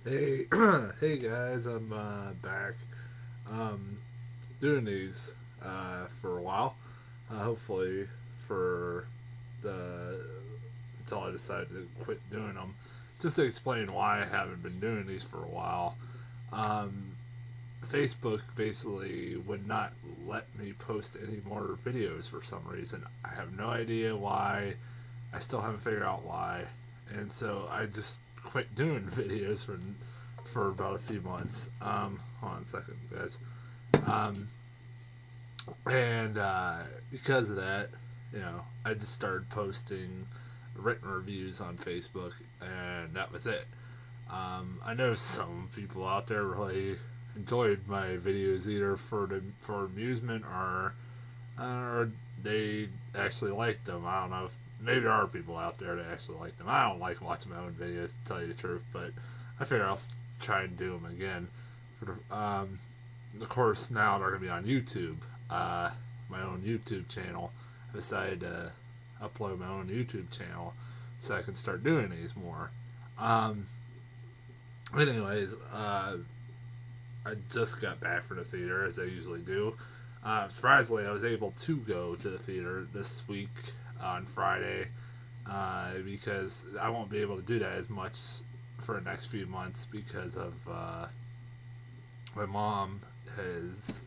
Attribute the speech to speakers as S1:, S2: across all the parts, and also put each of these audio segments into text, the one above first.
S1: Hey, hey guys, I'm back. Um, doing these for a while. Hopefully, for the until I decide to quit doing them. Just to explain why I haven't been doing these for a while. Um, Facebook basically would not let me post any more videos for some reason. I have no idea why. I still haven't figured out why, and so I just quit doing videos for about a few months. Hold on a second, guys. Um, and because of that, I just started posting written reviews on Facebook, and that was it. I know some people out there really enjoyed my videos either for amusement or they actually liked them. I don't know if maybe there are people out there that actually like them. I don't like watching my own videos to tell you the truth, but I figure I'll try and do them again. Of course, now they're gonna be on YouTube, my own YouTube channel. I decided to upload my own YouTube channel so I can start doing these more. Um, anyways, I just got back from the theater as I usually do. Surprisingly, I was able to go to the theater this week on Friday because I won't be able to do that as much for the next few months because of my mom has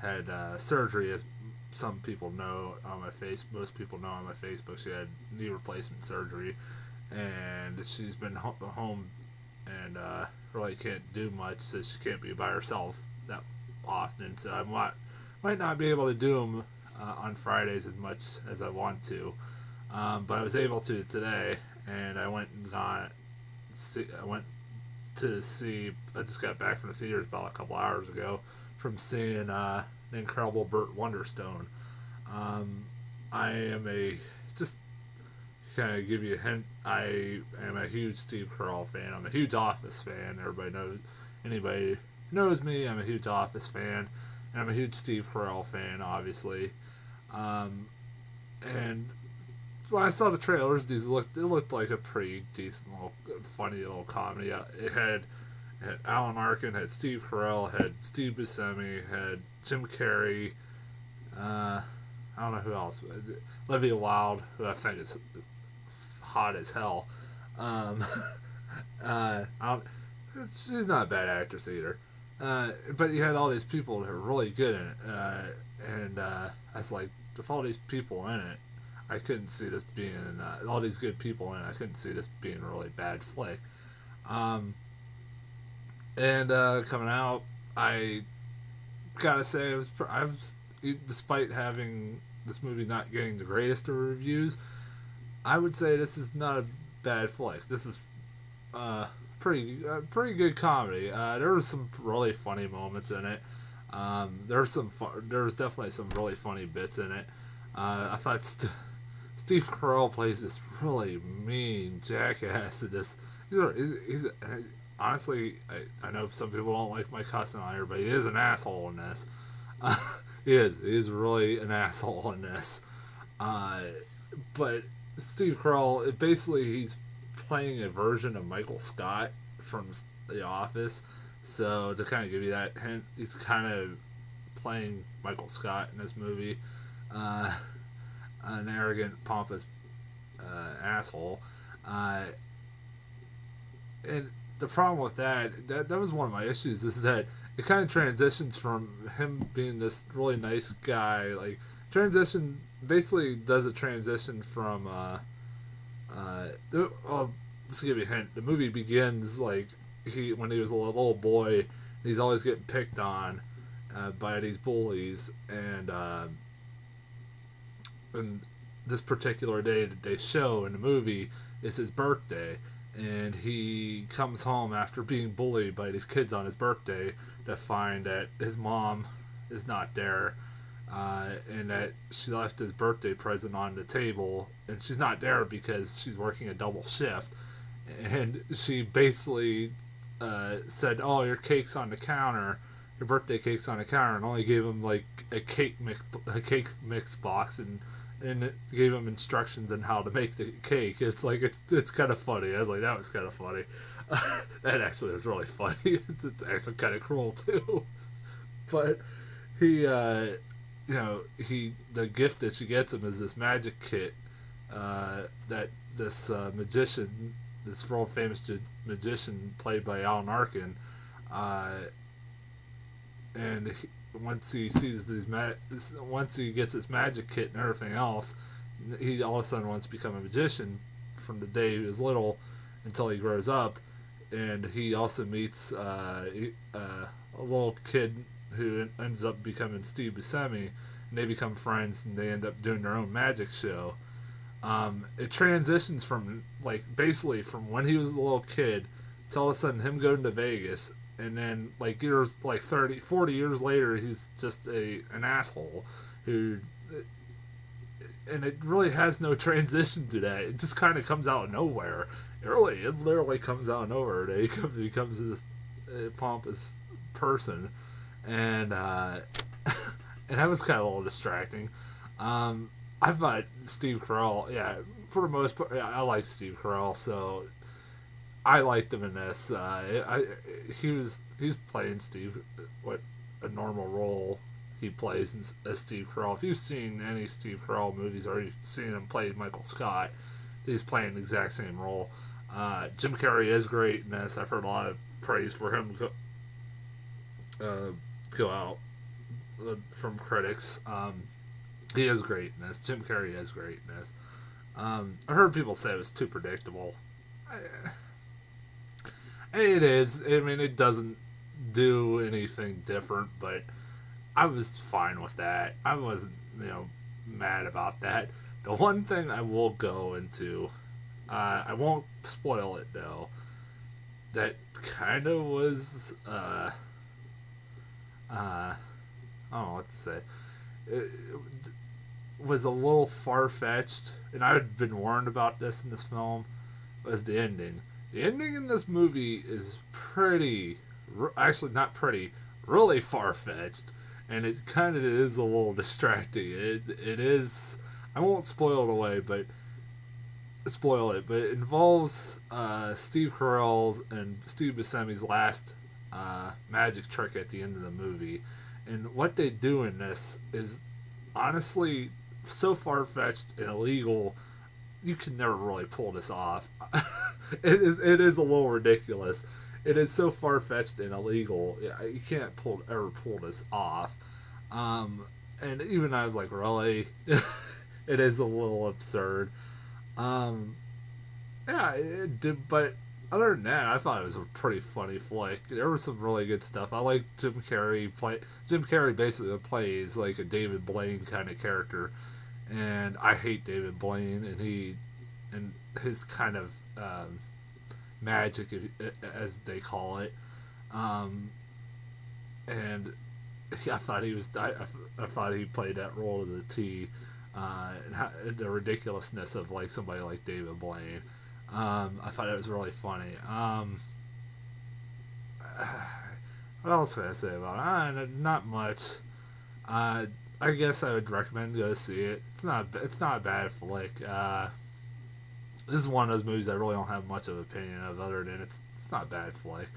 S1: had surgery, as some people know on my face. Most people know on my Facebook, she had knee replacement surgery, and she's been home and really can't do much, so she can't be by herself that often. So might not be able to do them on Fridays as much as I want to, but I was able to today, and I went and got. I went to see. I just got back from the theaters about a couple hours ago from seeing the incredible Burt Wonderstone. Um, I am a just kind of give you a hint. I am a huge Steve Carell fan. I'm a huge Office fan. Anybody knows me. I'm a huge Office fan, and I'm a huge Steve Carell fan, obviously. Um, and when I saw the trailers, it looked like a pretty decent little, funny little comedy. It had Alan Arkin, had Steve Carell, had Steve Buscemi, had Jim Carrey. Uh, I don't know who else. Olivia Wilde, who I think is hot as hell. Um, I don't, she's not a bad actress either. But you had all these people that were really good in it. And I was like, with all these people in it, I couldn't see this being, all these good people in it, I couldn't see this being a really bad flick. Um, and coming out, I gotta say, despite having this movie not getting the greatest of reviews, I would say this is not a bad flick. This is pretty good comedy. There was some really funny moments in it. There was definitely some really funny bits in it. I thought Steve Carell plays this really mean jackass in this. He's honestly, I know some people don't like my cussing on here, but he is an asshole in this. Uh, he is. He is really an asshole in this. Uh, but Steve Carell, basically, he's playing a version of Michael Scott from The Office. So to kind of give you that hint, he's kind of playing Michael Scott in this movie, uh, an arrogant, pompous asshole. Uh, and the problem with that was one of my issues, is that it kind of transitions from him being this really nice guy, like transition basically does a transition from well, just to give you a hint, the movie begins like when he was a little boy, he's always getting picked on by these bullies, and this particular day that they show in the movie is his birthday, and he comes home after being bullied by these kids on his birthday to find that his mom is not there, and that she left his birthday present on the table, and she's not there because she's working a double shift, and she basically said, "Oh, your cake's on the counter." Your birthday cake's on the counter, and only gave him like a cake mix box, and it gave him instructions on how to make the cake. It's kind of funny. I was like, that was kind of funny. That actually was really funny. It's actually kind of cruel too. But he, the gift that she gets him is this magic kit that this magician, this world famous magician played by Alan Arkin, uh, and once he sees once he gets his magic kit and everything else, he all of a sudden wants to become a magician from the day he was little until he grows up, and he also meets a little kid who ends up becoming Steve Buscemi, and they become friends, and they end up doing their own magic show. It transitions from basically from when he was a little kid to all of a sudden him going to Vegas, and then years 30, 40 years later he's just an asshole who, and it really has no transition to that. It just kind of comes out of nowhere. It literally comes out of nowhere. He becomes this pompous person, and and that was kind of a little distracting. I thought Steve Carell, yeah, for the most part, yeah, I like Steve Carell, so I liked him in this. He was playing Steve, what a normal role he plays as Steve Carell. If you've seen any Steve Carell movies or you've seen him play Michael Scott, he's playing the exact same role. Jim Carrey is great in this. I've heard a lot of praise for him go out from critics. He is great in this. Jim Carrey is great in this. I heard people say it was too predictable. It is. I mean, it doesn't do anything different, but I was fine with that. I wasn't, mad about that. The one thing I will go into, I won't spoil it though, that kind of was, I don't know what to say. It was a little far-fetched, and I had been warned about this in this film, was the ending. The ending in this movie is actually not pretty, really far-fetched, and it kind of is a little distracting. It is, I won't spoil it, but it involves Steve Carell's and Steve Buscemi's last magic trick at the end of the movie. And what they do in this is honestly so far-fetched and illegal, you can never really pull this off. It is a little ridiculous. It is so far-fetched and illegal. You can't ever pull this off. And even I was like, really? It is a little absurd. Yeah, it did, but other than that, I thought it was a pretty funny flick. There was some really good stuff. I like Jim Carrey. Jim Carrey basically plays like a David Blaine kind of character, and I hate David Blaine and his kind of magic, as they call it. And I thought I thought he played that role to the T. And the ridiculousness of somebody like David Blaine. I thought it was really funny. What else can I say about it? Not much. I guess I would recommend go see it. It's not a bad flick. This is one of those movies I really don't have much of an opinion of, other than it's not a bad flick.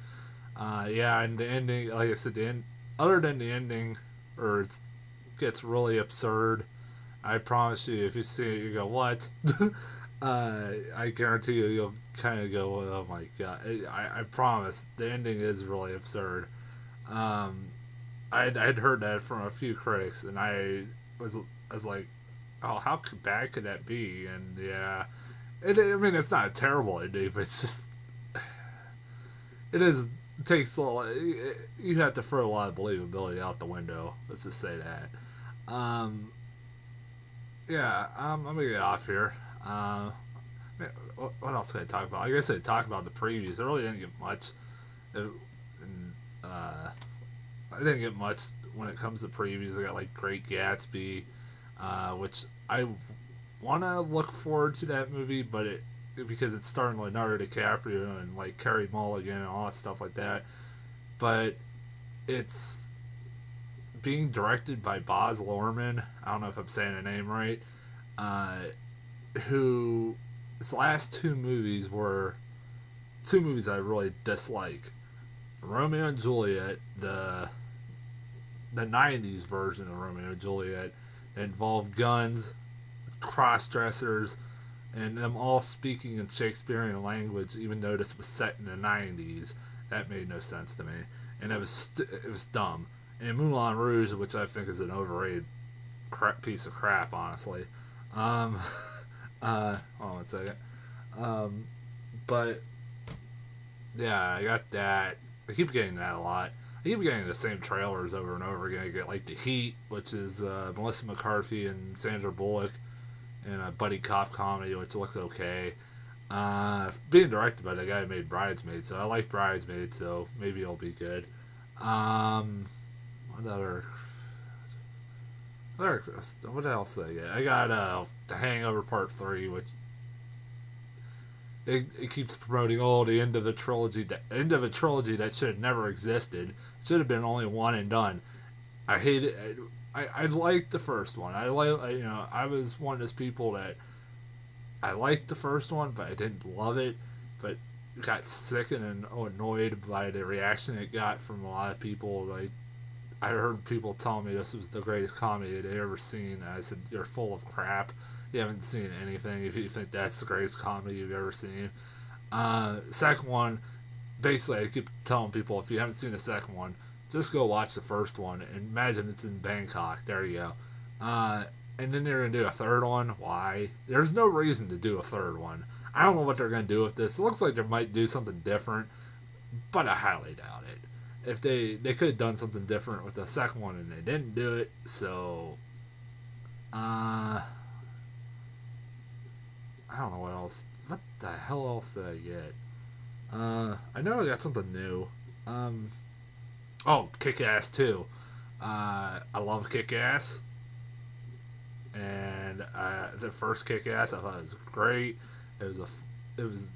S1: Yeah, and the ending, like I said, other than the ending, or it gets really absurd. I promise you, if you see it, you go, what? I guarantee you'll kind of go, oh my god. I promise, the ending is really absurd. I'd heard that from a few critics, and I was like, oh, how bad could that be? And yeah, I mean, it's not a terrible ending, but it's just, it takes a lot, you have to throw a lot of believability out the window. Let's just say that. Yeah, I'm gonna get off here. What else can I talk about? I guess I talked about the previews. I really didn't get much. I didn't get much when it comes to previews. I got Great Gatsby, which I want to look forward to that movie, but because it's starring Leonardo DiCaprio and Carey Mulligan and all that stuff like that. But it's being directed by Baz Luhrmann. I don't know if I'm saying the name right. uh, who his last two movies were two movies I really dislike. Romeo and Juliet, the '90s version of Romeo and Juliet, that involved guns, cross dressers, and them all speaking in Shakespearean language, even though this was set in the '90s. That made no sense to me, and it was dumb. And Moulin Rouge, which I think is an overrated piece of crap, honestly. Um, hold on one second. Um, but yeah, I got that. I keep getting that a lot. I keep getting the same trailers over and over again. I get like The Heat, which is Melissa McCarthy and Sandra Bullock, and a buddy cop comedy, which looks okay. Being directed by the guy who made Bridesmaids, so I like Bridesmaids, so maybe it'll be good. Um, what other? What else did I get? I got The Hangover Part 3, which it keeps promoting, the end of the trilogy, that should have never existed. It should have been only one and done. I hate it. I liked the first one. I was one of those people that I liked the first one, but I didn't love it. But got sick and annoyed by the reaction it got from a lot of people. Like, I heard people tell me this was the greatest comedy they'd ever seen, and I said, "You're full of crap. You haven't seen anything if you think that's the greatest comedy you've ever seen." Second one, basically, I keep telling people, if you haven't seen the second one, just go watch the first one and imagine it's in Bangkok. There you go. And then they're gonna do a third one. Why? There's no reason to do a third one. I don't know what they're gonna do with this. It looks like they might do something different, but I highly doubt it. If they could have done something different with the second one and they didn't do it, so I don't know what else. What the hell else did I get? I know I got something new. Kick Ass 2. I love Kick Ass, and the first Kick Ass I thought it was great. It was it was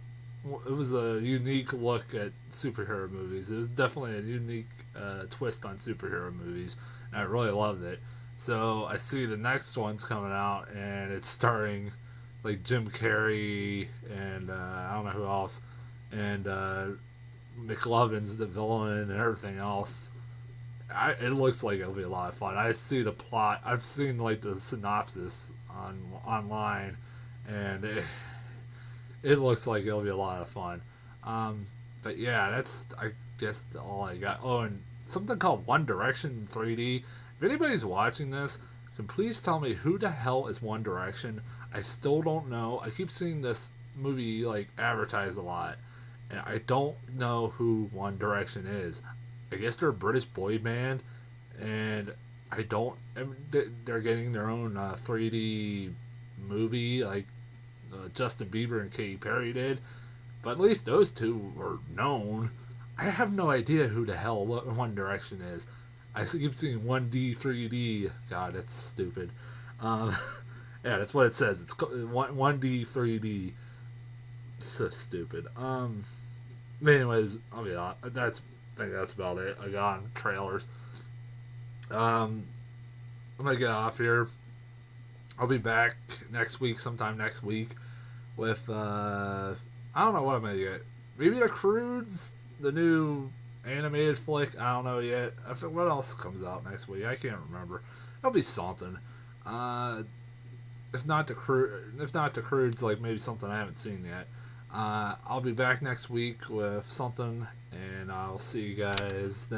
S1: it was a unique look at superhero movies. It was definitely a unique twist on superhero movies, and I really loved it. So I see the next one's coming out, and it's starring like Jim Carrey and I don't know who else, and McLovin's the villain and everything else. It looks like it'll be a lot of fun. I see the plot. I've seen like the synopsis online, and it looks like it'll be a lot of fun. But yeah, that's I guess all I got. Oh, and something called One Direction 3D. If anybody's watching this, can please tell me who the hell is One Direction? I still don't know. I keep seeing this movie like advertised a lot, and I don't know who One Direction is. I guess they're a British boy band, and I don't. I mean, they're getting their own 3D movie like Justin Bieber and Katy Perry did, but at least those two were known. I have no idea who the hell One Direction is. I keep seeing 1D, 3D. God, that's stupid. Um, yeah, that's what it says. It's 1D, 3D. So stupid. Anyways, I'll be honest. I think that's about it. I got on trailers. I'm gonna get off here. I'll be back next week, sometime next week, with I don't know what I'm gonna get. Maybe The Croods, the new animated flick. I don't know yet. I think what else comes out next week? I can't remember. It'll be something. If not the Croods, like maybe something I haven't seen yet. I'll be back next week with something, and I'll see you guys then.